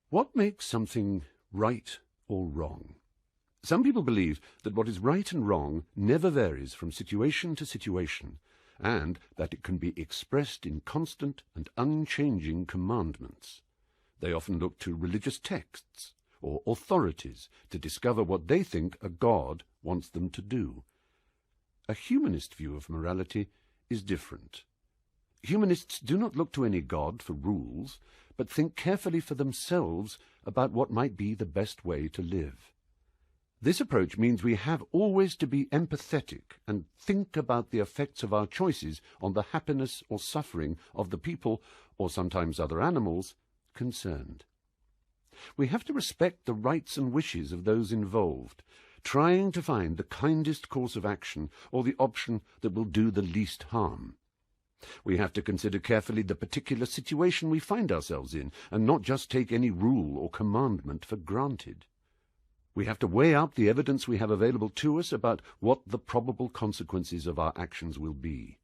What makes something right or wrong? Some people believe that what is right and wrong never varies from situation to situation, and that it can be expressed in constant and unchanging commandments. They often look to religious texts or authorities to discover what they think a God wants them to do. A humanist view of morality is different. Humanists do not look to any God for rules, but think carefully for themselves about what might be the best way to live. This approach means we have always to be empathetic and think about the effects of our choices on the happiness or suffering of the people, or sometimes other animals, concerned. We have to respect the rights and wishes of those involved, trying to find the kindest course of action or the option that will do the least harm. We have to consider carefully the particular situation we find ourselves in, and not just take any rule or commandment for granted. We have to weigh up the evidence we have available to us about what the probable consequences of our actions will be.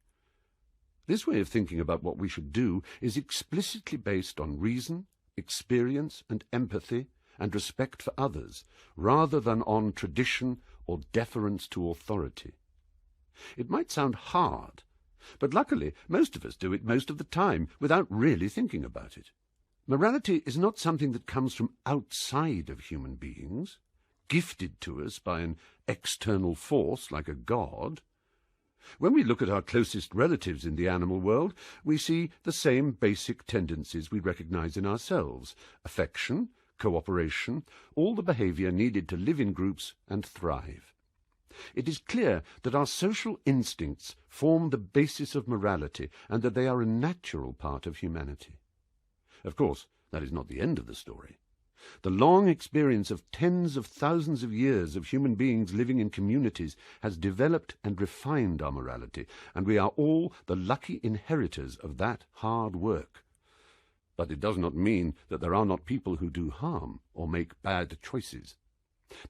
This way of thinking about what we should do is explicitly based on reason, experience and empathy and respect for others, rather than on tradition or deference to authority. It might sound hard, but luckily most of us do it most of the time without really thinking about it. Morality is not something that comes from outside of human beings, gifted to us by an external force like a god. When we look at our closest relatives in the animal world, we see the same basic tendencies we recognize in ourselves: affection, cooperation, all the behavior needed to live in groups and thrive. It is clear that our social instincts form the basis of morality, and that they are a natural part of humanity. Of course, that is not the end of the story. The long experience of tens of thousands of years of human beings living in communities has developed and refined our morality, and we are all the lucky inheritors of that hard work. But it does not mean that there are not people who do harm or make bad choices.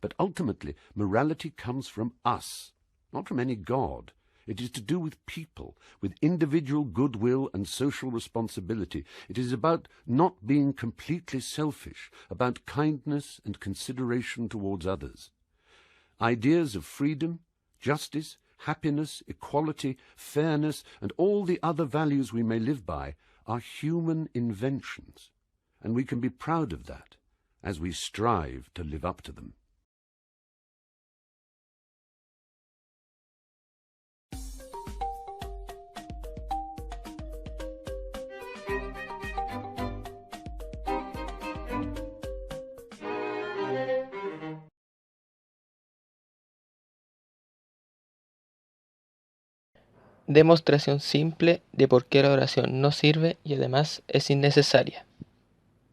But ultimately, morality comes from us, not from any god. It is to do with people, with individual goodwill and social responsibility. It is about not being completely selfish, about kindness and consideration towards others. Ideas of freedom, justice, happiness, equality, fairness, and all the other values we may live by are human inventions, and we can be proud of that as we strive to live up to them. Demostración simple de por qué la oración no sirve y además es innecesaria.